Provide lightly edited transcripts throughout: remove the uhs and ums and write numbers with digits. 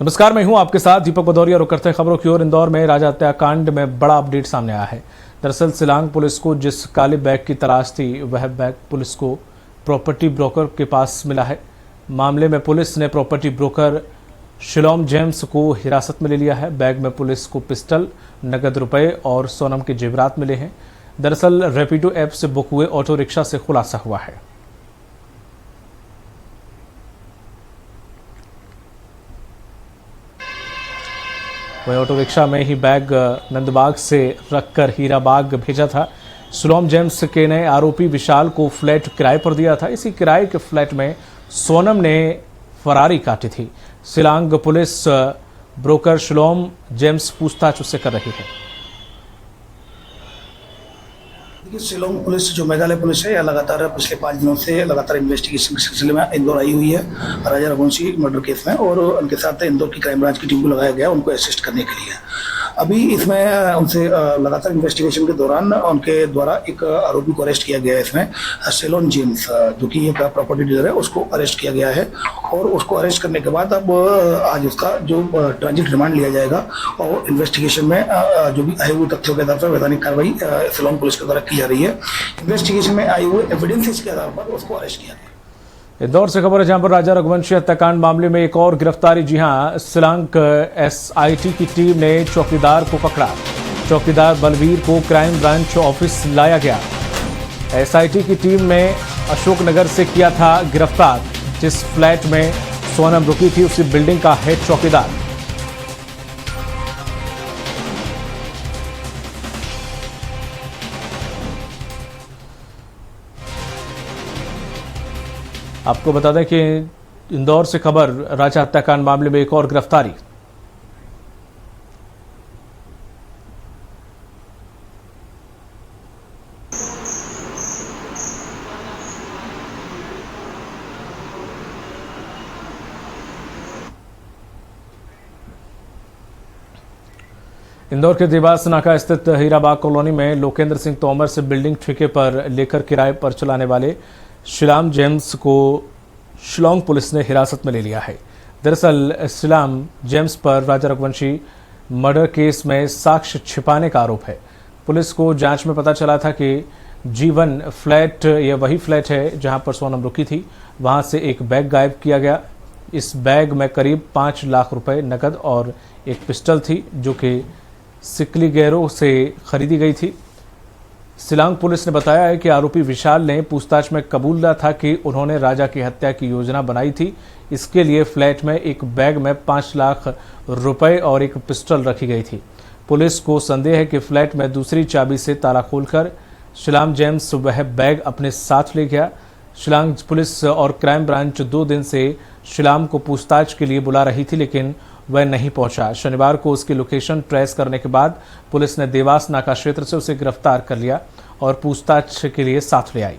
नमस्कार, मैं हूं आपके साथ दीपक भदौरिया। रुक करते हैं खबरों की ओर। इंदौर में राजा हत्याकांड में बड़ा अपडेट सामने आया है। दरअसल शिलांग पुलिस को जिस काले बैग की तलाश थी, वह बैग पुलिस को प्रॉपर्टी ब्रोकर के पास मिला है। मामले में पुलिस ने प्रॉपर्टी ब्रोकर शिलोम जेम्स को हिरासत में ले लिया है। बैग में पुलिस को पिस्टल, नगद रुपए और सोनम के जेवरात मिले हैं। दरअसल रैपिडो ऐप से बुक हुए ऑटो रिक्शा से खुलासा हुआ है। वह ऑटो रिक्शा में ही बैग नंदबाग से रखकर हीराबाग भेजा था। शिलोम जेम्स के ने आरोपी विशाल को फ्लैट किराए पर दिया था। इसी किराए के फ्लैट में सोनम ने फरारी काटी थी। Shillong police broker Shalom James पूछताछ उससे कर रही है। शिलोंग पुलिस जो मेघालय पुलिस है, यह लगातार पिछले 5 दिनों से लगातार इन्वेस्टिगेशन के सिलसिले में इंदौर आई हुई है राजा रघुवंशी मर्डर केस में, और उनके साथ इंदौर की क्राइम ब्रांच की टीम को लगाया गया उनको असिस्ट करने के लिए। अभी इसमें उनसे लगातार इन्वेस्टिगेशन के दौरान उनके द्वारा एक आरोपी को अरेस्ट किया गया है। इसमें शिलोम जेम्स जो कि एक प्रॉपर्टी डीलर है, उसको अरेस्ट किया गया है। और उसको अरेस्ट करने के बाद अब आज उसका जो ट्रांजिट रिमांड लिया जाएगा और इन्वेस्टिगेशन में जो भी आए हुए तथ्यों के आधार पर वैधानिक कार्रवाई शिलोंग पुलिस के द्वारा की जा रही है। इन्वेस्टिगेशन में आए हुए एविडेंसेस के आधार पर उसको अरेस्ट किया गया। इंदौर से खबर है, जहां पर राजा रघुवंशी हत्याकांड मामले में एक और गिरफ्तारी। जी हां, शिलांग एसआईटी की टीम ने चौकीदार को पकड़ा। चौकीदार बलवीर को क्राइम ब्रांच ऑफिस लाया गया। एसआईटी की टीम ने अशोकनगर से किया था गिरफ्तार। जिस फ्लैट में सोनम रुकी थी, उसी बिल्डिंग का हेड चौकीदार। आपको बता दें कि इंदौर से खबर, राजा हत्याकांड मामले में एक और गिरफ्तारी। इंदौर के देवास नाका स्थित हीराबाग कॉलोनी में लोकेंद्र सिंह तोमर से बिल्डिंग ठेके पर लेकर किराए पर चलाने वाले शिलोम जेम्स को शिलोंग पुलिस ने हिरासत में ले लिया है। दरअसल शिलोम जेम्स पर राजा रघुवंशी मर्डर केस में साक्ष्य छिपाने का आरोप है। पुलिस को जांच में पता चला था कि जीवन फ्लैट, यह वही फ्लैट है जहां पर सोनम रुकी थी। वहां से एक बैग गायब किया गया। इस बैग में करीब 5 लाख रुपए नकद और एक पिस्टल थी, जो कि सिकलीगैरो से खरीदी गई थी। शिलांग पुलिस ने बताया है कि आरोपी विशाल ने पूछताछ में कबूला था कि उन्होंने राजा की हत्या की योजना बनाई थी। इसके लिए फ्लैट में एक बैग में 5 लाख रुपए और एक पिस्टल रखी गई थी। पुलिस को संदेह है कि फ्लैट में दूसरी चाबी से ताला खोलकर शिलोम जेम्स वह बैग अपने साथ ले गया। शिलांग पुलिस और क्राइम ब्रांच 2 दिन से शिलोम को पूछताछ के लिए बुला रही थी, लेकिन वह नहीं पहुंचा। शनिवार को उसकी लोकेशन ट्रेस करने के बाद पुलिस ने देवास नाका क्षेत्र से उसे गिरफ्तार कर लिया और पूछताछ के लिए साथ ले आई।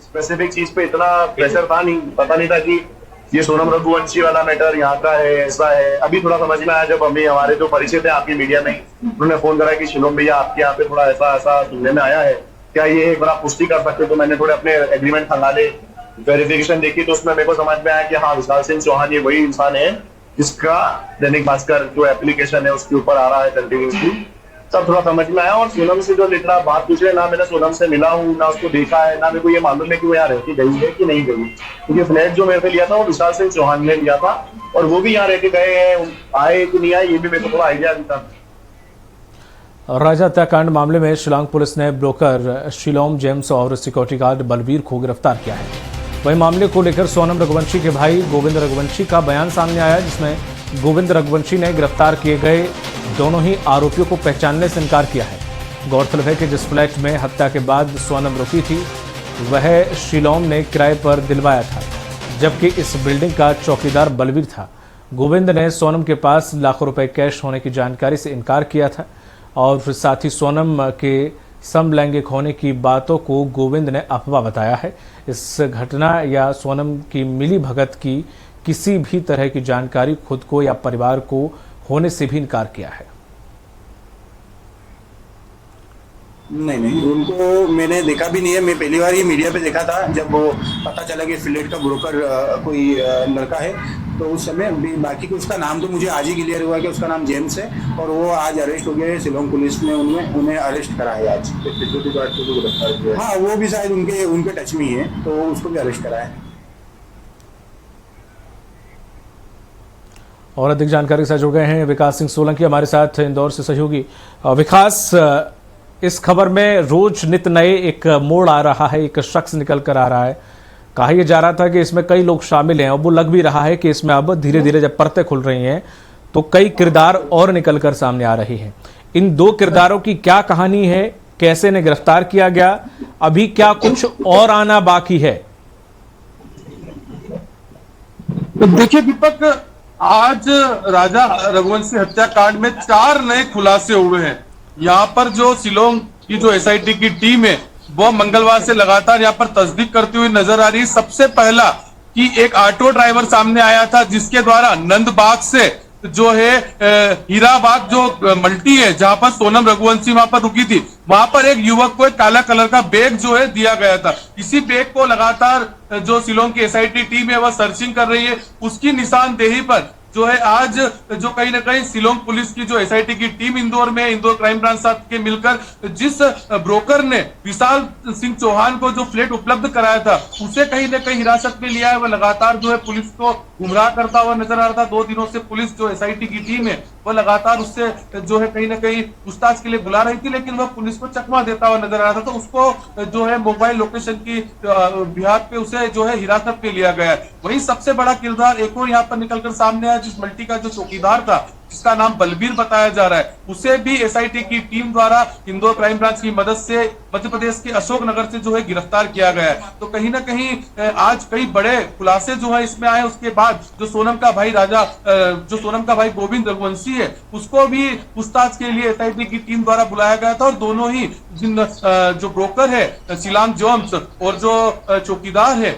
स्पेसिफिक चीज पे इतना प्रेशर था नहीं, पता नहीं था कि ये सोनम रघुवंशी वाला मैटर यहाँ का है, ऐसा है। अभी थोड़ा समझ में आया जब हमारे जो परिचय थे आपकी मीडिया में, उन्होंने फोन करा कि शिलोम भैया आपके यहाँ पे थोड़ा ऐसा ऐसा सुनने में आया है, क्या ये एक बार पुष्टि कर सकते हो? तो मैंने थोड़े अपने एग्रीमेंट खंगाले, वेरिफिकेशन देखी, तो उसमें मेरे को समझ में आया कि हाँ, विशाल सिंह चौहान ये वही इंसान है जिसका दैनिक भास्कर जो एप्लीकेशन है उसके ऊपर आ रहा है कंटिन्यूसली। सब थोड़ा समझ में आया। और सोनम से जो लिटरा बात पूछ रहे, ना मैंने सोनम से मिला हूँ, ना उसको देखा है, ना मेरे को ये मालूम है कि वो यहाँ रहती गई है कि नहीं गई। क्योंकि फ्लैट जो मेरे से लिया था वो विशाल सिंह चौहान ने लिया था, और वो भी यहाँ रह के गए हैं, आए कि नहीं आए ये भी मेरे को थोड़ा आइडिया नहीं था। राजा हत्याकांड मामले में शिलांग पुलिस ने ब्रोकर शिलोम जेम्स और सिक्योरिटी गार्ड बलवीर को गिरफ्तार किया है। वहीं मामले को लेकर सोनम रघुवंशी के भाई गोविंद रघुवंशी का बयान सामने आया, जिसमें गोविंद रघुवंशी ने गिरफ्तार किए गए दोनों ही आरोपियों को पहचानने से इनकार किया है। गौरतलब है कि जिस फ्लैट में हत्या के बाद सोनम रुकी थी, वह शिलोम ने किराए पर दिलवाया था, जबकि इस बिल्डिंग का चौकीदार बलवीर था। गोविंद ने सोनम के पास लाखों रुपए कैश होने की जानकारी से इनकार किया था और साथ ही सोनम के समलैंगिक होने की बातों को गोविंद ने अफवाह बताया है। इस घटना या सोनम की मिली भगत की किसी भी तरह की जानकारी खुद को या परिवार को होने से भी इनकार किया है। नहीं नहीं, उनको मैंने देखा भी नहीं है। मैं पहली बार ही मीडिया पे देखा था जब वो पता चला कि फ्लैट का ब्रोकर कोई लड़का है, तो उस समय बाकी उसका नाम तो मुझे आज ही क्लियर हुआ कि उसका नाम जेम्स है और वो आज अरेस्ट हो गया है। शिलोंग पुलिस ने उन्हें अरेस्ट करा है आज। सिक्योरिटी गार्ड को भी गिरफ्तार किया। हाँ, वो भी शायद उनके टच में ही है, तो उसको भी अरेस्ट करा है। और अधिक जानकारी से जुड़ गए हैं विकास सिंह सोलंकी हमारे साथ इंदौर से सहयोगी। विकास, इस खबर में रोज नित नए एक मोड़ आ रहा है, एक शख्स निकल कर आ रहा है। कहा यह जा रहा था कि इसमें कई लोग शामिल हैं और वो लग भी रहा है कि इसमें अब धीरे धीरे जब परतें खुल रही हैं तो कई किरदार और निकल कर सामने आ रही हैं। इन दो किरदारों की क्या कहानी है, कैसे इन्हें गिरफ्तार किया गया, अभी क्या कुछ और आना बाकी है? तो देखिए दीपक, आज राजा रघुवंशी हत्याकांड में 4 नए खुलासे हुए हैं। यहाँ पर जो शिलोंग की जो एसआईटी की टीम है वो मंगलवार से लगातार यहाँ पर तस्दीक करती हुई नजर आ रही है। सबसे पहला कि एक ऑटो ड्राइवर सामने आया था जिसके द्वारा नंदबाग से जो है हीराबाग जो मल्टी है जहां पर सोनम रघुवंशी वहां पर रुकी थी, वहां पर एक युवक को एक काला कलर का बैग जो है दिया गया था। इसी बैग को लगातार जो शिलोंग की एसआईटी टीम है वह सर्चिंग कर रही है। उसकी निशानदेही पर जो है आज जो कहीं ना कहीं शिलोंग पुलिस की जो एसआईटी की टीम इंदौर में, इंदौर क्राइम ब्रांच साथ के मिलकर जिस ब्रोकर ने विशाल सिंह चौहान को जो फ्लैट उपलब्ध कराया था उसे कहीं ना कहीं हिरासत में लिया है। वह लगातार जो है पुलिस को गुमराह करता हुआ नजर आ रहा था। 2 दिनों से पुलिस जो एसआईटी की टीम है वह लगातार उससे जो है कहीं ना कहीं पूछताछ के लिए बुला रही थी, लेकिन वह पुलिस को चकमा देता हुआ नजर आ रहा था। तो उसको जो है मोबाइल लोकेशन की बिहार पे उसे जो है हिरासत में लिया गया है। वही सबसे बड़ा किरदार एक और यहाँ पर निकलकर सामने आया, जिस मल्टी का जो चौकीदार था जिसका नाम बलबीर बताया जा रहा है, उसे भी एसआईटी की टीम द्वारा इंदौर क्राइम ब्रांच की मदद से मध्य प्रदेश के अशोकनगर से जो है गिरफ्तार किया गया है। तो कहीं ना कहीं आज कई बड़े खुलासे जो है इसमें आए। उसके बाद जो सोनम का भाई गोविंद रघुवंशी है उसको भी पूछताछ के लिए एसआईटी की टीम द्वारा बुलाया गया था। और दोनों ही जो ब्रोकर है शिलांग जेम्स और जो चौकीदार है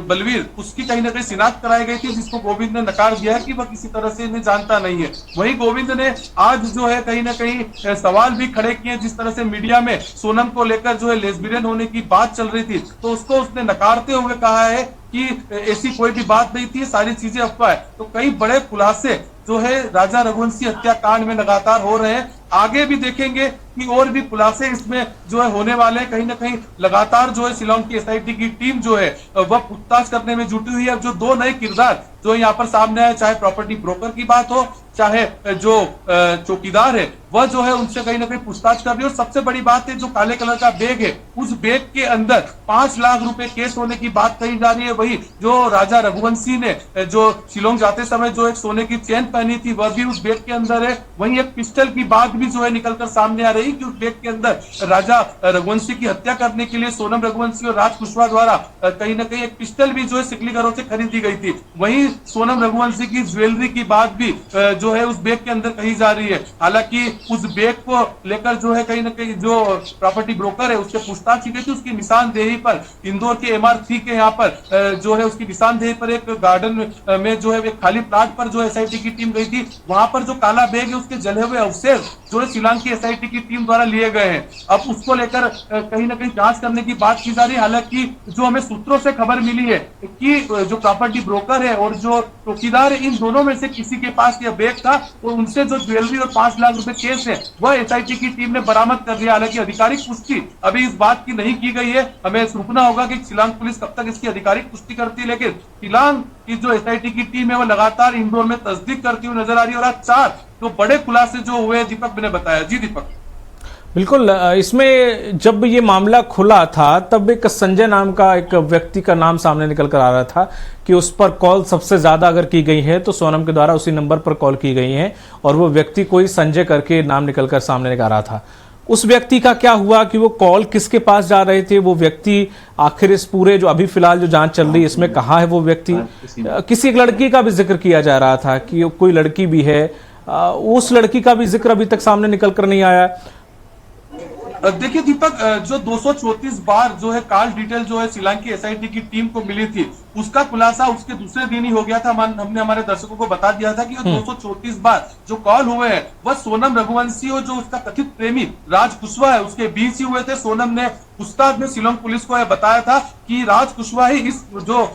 बलबीर, उसकी कहीं ना कहीं शिनाख्त कराई गई थी, जिसको गोविंद ने नकार दिया है कि वह किसी तरह से इन्हें जानता नहीं है। वही गोविंद ने आज जो है कहीं ना कहीं सवाल भी खड़े किए। जिस तरह से मीडिया में सोनम को लेकर जो है लेस्बियन होने की बात चल रही थी तो उसको उसने नकारते हुए कहा है कि ऐसी कोई भी बात नहीं थी, सारी चीजें अफवाह है। तो कई बड़े खुलासे जो है राजा रघुवंशी हत्याकांड में लगातार हो रहे हैं। आगे भी देखेंगे कि और भी खुलासे इसमें जो है होने वाले हैं। कहीं ना कहीं लगातार जो है शिलोंग की एसआईटी की टीम जो है वह पूछताछ करने में जुटी हुई है। अब जो 2 नए किरदार जो यहाँ पर सामने आए, चाहे प्रॉपर्टी ब्रोकर की बात हो चाहे जो चौकीदार है, वह जो है उनसे कहीं ना कहीं पूछताछ कर रही है। और सबसे बड़ी बात है जो काले कलर का बैग है, उस बैग के अंदर 5 लाख रुपए केस होने की बात कही जा रही है। वही जो राजा रघुवंशी ने जो शिलोंग जाते समय जो एक सोने की चेन पहनी थी वह भी उस बैग के अंदर है। वहीं एक पिस्टल की बात भी जो है निकलकर सामने आ रही कि उस बैग के अंदर राजा रघुवंशी की हत्या करने के लिए सोनम रघुवंशी और राज कुशवाहा द्वारा कहीं ना कहीं एक पिस्टल भी जो है सिकली घरों से खरीदी गई थी। वहीं सोनम रघुवंशी की ज्वेलरी की बात भी जो है उस बैग के अंदर कही जा रही है। हालांकि उस बैग को लेकर जो है कहीं ना कहीं जो प्रॉपर्टी ब्रोकर है उससे पूछताछ की गई थी। उसकी निशानदेही पर इंदौर के MR3 के यहाँ पर जो है उसकी निशानदेही पर एक गार्डन में जो है एक खाली प्लाट पर जो एसआईटी की टीम गई थी, वहां पर जो काला बैग है उसके जले हुए अवशेष जो है शिलांग की एसआईटी की टीम द्वारा लिए गए हैं। अब उसको लेकर कहीं ना कहीं जांच करने की बात की जा रही है। हालांकि जो हमें सूत्रों से खबर मिली है कि जो प्रॉपर्टी ब्रोकर है और जो चौकीदार है, इन दोनों में से किसी के पास यह बैग था और उनसे जो ज्वेलरी और 5 लाख रुपए केस है वह एसआईटी की टीम ने बरामद कर लिया। हालांकि आधिकारिक पुष्टि अभी इस बात की नहीं की गई है। हमें रुकना होगा कि शिलांग पुलिस कब तक इसकी आधिकारिक पुष्टि करती है। लेकिन शिलांग की जो एसआईटी की टीम है वो लगातार इंदौर में तस्दीक करती हुई नजर आ रही है। और आज 4 जो बड़े खुलासे जो हुए दीपक ने बताया। जी दीपक। बिल्कुल, इसमें जब ये मामला खुला था तब एक संजय नाम का एक व्यक्ति का नाम सामने निकल कर आ रहा था कि उस पर कॉल सबसे ज्यादा अगर की गई है तो सोनम के द्वारा उसी नंबर पर कॉल की गई है और वो व्यक्ति कोई संजय करके नाम निकल कर सामने निकल रहा था। उस व्यक्ति का क्या हुआ कि वो कॉल किसके पास जा रहे थे, वो व्यक्ति आखिर इस पूरे जो अभी फिलहाल जो जांच चल रही है इसमें कहाँ है वो व्यक्ति? किसी एक लड़की का भी जिक्र किया जा रहा था कि कोई लड़की भी है, उस लड़की का भी जिक्र अभी तक सामने निकल कर नहीं आया। देखिए दीपक, जो 234 बार जो है कॉल डिटेल जो है शिलांग की एसआईटी की टीम को मिली थी, उसका खुलासा उसके दूसरे दिन ही हो गया था। हमने हमारे दर्शकों को बता दिया था कि 234 बार जो कॉल हुए हैं वह सोनम रघुवंशी और जो उसका कथित प्रेमी राज कुशवाहा है उसके बीच ही हुए थे। सोनम ने पूछताछ में शिलांग पुलिस को यह बताया था कि राज कुशवाहा ही इस जो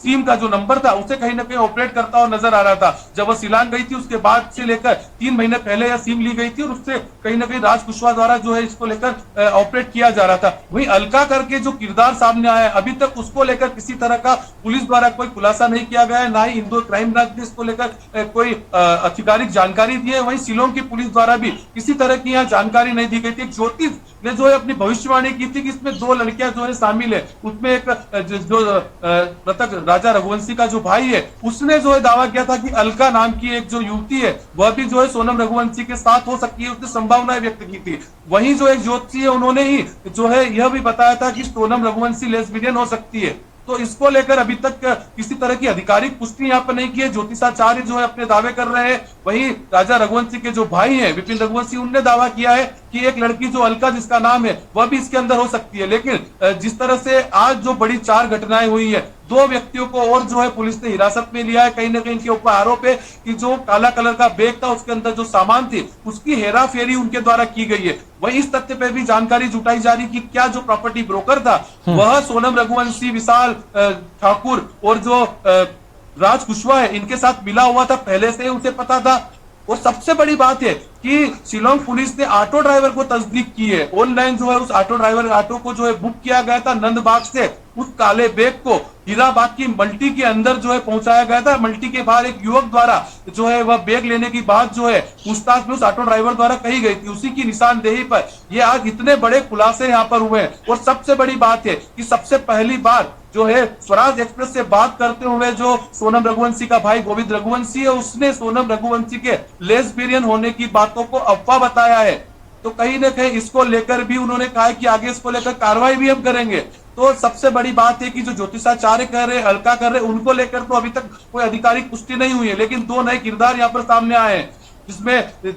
सिम का जो नंबर था उसे कहीं ना कहीं ऑपरेट करता हुआ नजर आ रहा था। जब वह शिलांग गई थी उसके बाद से लेकर 3 महीने पहले यह सिम ली गई थी और उससे कहीं ना कहीं राज कुशवाहा द्वारा जो है इसको लेकर ऑपरेट किया जा रहा था। वहीं अलका करके जो किरदार सामने आया है, अभी तक उसको लेकर किसी तरह का पुलिस द्वारा कोई खुलासा नहीं किया गया है, ना ही इंदौर क्राइम ब्रांच ने इसको लेकर कोई आधिकारिक जानकारी दी है। वहीं शिलांग की पुलिस द्वारा भी किसी तरह की यहाँ जानकारी नहीं दी गई थी। एक ज्योतिष ने जो है अपनी भविष्यवाणी की थी कि इसमें 2 लड़कियां जो है शामिल है, उसमें एक जो मृतक राजा रघुवंशी का जो भाई है उसने जो है दावा किया था कि अलका नाम की एक जो युवती है वह भी जो है सोनम रघुवंशी के साथ हो सकती है, उसने संभावनाएं व्यक्त की थी। वहीं जो एक ज्योतिषी है उन्होंने ही जो है यह भी बताया था कि सोनम रघुवंशी लेस्बियन हो सकती है। तो इसको लेकर अभी तक किसी तरह की आधिकारिक पुष्टि यहाँ पर नहीं की है। ज्योतिषाचार्य जो है अपने दावे कर रहे हैं। वहीं राजा रघुवंशी के जो भाई हैं विपिन रघुवंशी, उनने दावा किया है कि एक लड़की जो अलका जिसका नाम है वह भी इसके अंदर हो सकती है। लेकिन जिस तरह से आज जो बड़ी 4 घटनाएं हुई है, 2 व्यक्तियों को और जो है पुलिस ने हिरासत में लिया है। कहीं ना कहीं इनके ऊपर आरोप है कि जो काला कलर का बैग था उसके अंदर जो सामान थी उसकी हेरा फेरी उनके द्वारा की गई है। वही इस तथ्य पे भी जानकारी जुटाई जा रही कि क्या जो प्रॉपर्टी ब्रोकर था वह सोनम रघुवंशी, विशाल ठाकुर और जो राज कुशवाहा है इनके साथ मिला हुआ था, पहले से उसे पता था। और सबसे बड़ी बात है कि शिलांग पुलिस ने ऑटो ड्राइवर को तस्दीक की है। ऑनलाइन जो है उस ऑटो ड्राइवर ऑटो को जो है बुक किया गया था नंदबाग से, उस काले बैग को हीराबाग की मल्टी के अंदर जो है पहुंचाया गया था। मल्टी के बाहर एक युवक द्वारा जो है वह बैग लेने की बात जो है पूछताछ में उस ऑटो ड्राइवर द्वारा कही गई थी। उसी की निशानदेही पर ये आज इतने बड़े खुलासे यहाँ पर हुए हैं। और सबसे बड़ी बात है कि सबसे पहली बार जो है स्वराज एक्सप्रेस से बात करते हुए जो सोनम रघुवंशी का भाई गोविंद रघुवंशी है उसने सोनम रघुवंशी के लेस्बियन होने की बातों को अफवाह बताया है। तो कहीं ना कहीं इसको लेकर भी उन्होंने कहा कि आगे इसको लेकर कार्रवाई भी हम करेंगे। तो सबसे बड़ी बात है कि जो ज्योतिषाचार्य कर रहे, अलका कर रहे, उनको लेकर तो अभी तक कोई आधिकारिक पुष्टि नहीं हुई है। लेकिन 2 नए किरदार यहाँ पर सामने आए हैं, जिसमें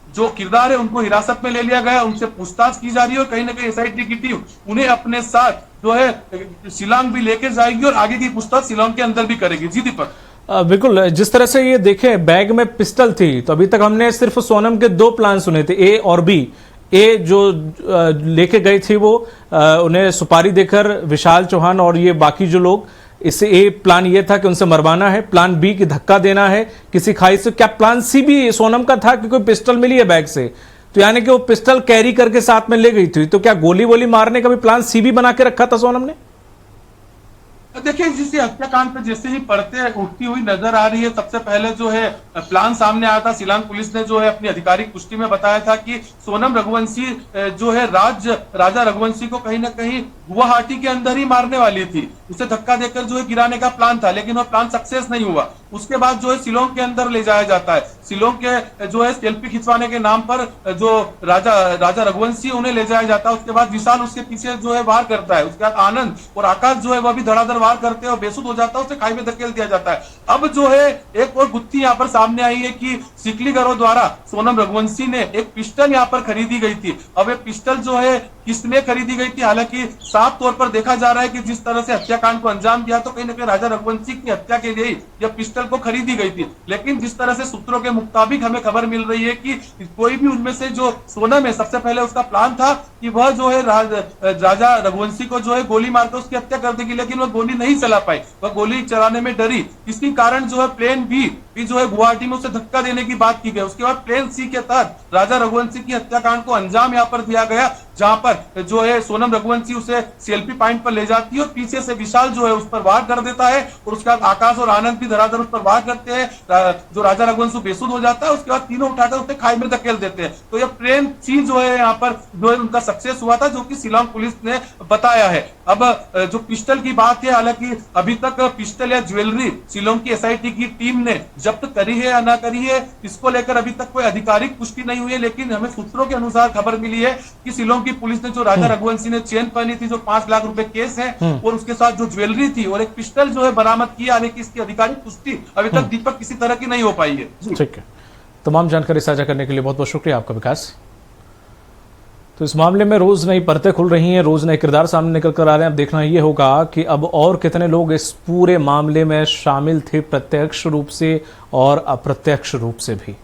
जो किरदार है उनको हिरासत में ले लिया गया, उनसे पूछताछ की जा रही है और कहीं ना कहीं एसआईटी की टीम उन्हें अपने साथ जो है शिलांग भी लेकर जाएगी और आगे की पूछताछ शिलांग के अंदर भी करेगी। जी दीपक। बिल्कुल, जिस तरह से ये देखें बैग में पिस्टल थी, तो अभी तक हमने सिर्फ सोनम के 2 प्लान सुने थे, ए और बी। ए जो लेके गई थी वो उन्हें सुपारी देकर विशाल चौहान और ये बाकी जो लोग, इससे ए प्लान ये था कि उनसे मरवाना है, प्लान बी की धक्का देना है किसी खाई से। क्या प्लान सी भी सोनम का था कि कोई पिस्टल मिली है बैग से, तो यानी कि वो पिस्टल कैरी करके साथ में ले गई थी, तो क्या गोली वोली मारने का भी प्लान सी भी बना के रखा था सोनम ने? देखिए जिस हत्याकांड पे जैसे ही पड़ते उठती हुई नजर आ रही है, सबसे पहले जो है प्लान सामने आया था। शिलांग पुलिस ने जो है अपनी आधिकारिक पुष्टि में बताया था कि सोनम रघुवंशी जो है राजा रघुवंशी को कहीं ना कहीं गुवाहाटी के अंदर ही मारने वाली थी। उसे धक्का देकर जो है गिराने का प्लान था, लेकिन वह प्लान सक्सेस नहीं हुआ। उसके बाद जो है शिलांग के अंदर ले जाया जाता है। शिलांग के जो है सेल्फी खिंचवाने के नाम पर जो राजा रघुवंशी उन्हें ले जाया जाता है। उसके बाद विशाल उसके पीछे जो है वार करता है। उसके बाद आनंद और आकाश जो है वह भी धड़ाधड़ वार करते हैं और बेसुध हो जाता है, उसे खाई में धकेल दिया जाता है। अब जो है एक और गुत्थी यहाँ पर सामने आई है कि सिकलीगरों द्वारा सोनम रघुवंशी ने एक पिस्टल यहाँ पर खरीदी गई थी। अब ये पिस्टल जो है किसने खरीदी गई थी, हालांकि साफ तौर पर देखा जा रहा है कि जिस तरह से हत्याकांड को अंजाम दिया तो कहीं ना कहीं राजा रघुवंशी की हत्या के लिए यह पिस्टल को खरीदी गई थी। लेकिन जिस तरह से सूत्रों के मुताबिक हमें खबर मिल रही है कि कोई भी उनमें से जो सोनम है, सबसे पहले उसका प्लान था कि वह जो है राजा रघुवंशी को जो है गोली मारकर उसकी हत्या कर देगी, लेकिन वह गोली नहीं चला पाई, वह गोली चलाने में डरी। इसके कारण जो है प्लेन बी जो है गुवाहाटी में उसे धक्का देने की बात की गई। उसके बाद प्लेन सी के तहत राजा रघुवंशी की हत्याकांड को अंजाम यहाँ पर दिया गया, जहां पर जो है सोनम रघुवंशी उसे सेल्फी पॉइंट पर ले जाती है और पीछे से विशाल जो है उस पर वार कर देता है और उसके बाद आकाश और आनंद भी धड़ाधड़ उस पर वार करते हैं। जो राजा रघुवंशी बेसुध हो जाता है, उसके बाद तीनों उठाकर उसे खाई में धकेल देते हैं। तो यह प्लेन सी जो है यहाँ पर जो है उनका सक्सेस हुआ था, जो कि शिलांग पुलिस ने बताया है। अब जो पिस्टल की बात है, हालांकि अभी तक पिस्टल या ज्वेलरी शिलांग की एसआईटी की टीम ने जब्त करी है या ना करी है, इसको लेकर अभी तक कोई आधिकारिक पुष्टि नहीं हुई है। लेकिन हमें सूत्रों के अनुसार खबर मिली है कि शिलांग की पुलिस ने जो राजा रघुवंशी ने चेन पहनी थी, जो 5 लाख रुपए केस है, और उसके साथ जो ज्वेलरी थी और एक पिस्टल जो है बरामद किया, हालांकि इसकी आधिकारिक पुष्टि अभी तक दीपक किसी तरह की नहीं हो पाई है। ठीक है, तमाम जानकारी साझा करने के लिए बहुत बहुत शुक्रिया आपका विकास। तो तो इस मामले में रोज नई परतें खुल रही हैं, रोज नए किरदार सामने निकल कर आ रहे हैं। अब देखना ये होगा कि अब और कितने लोग इस पूरे मामले में शामिल थे, प्रत्यक्ष रूप से और अप्रत्यक्ष रूप से भी।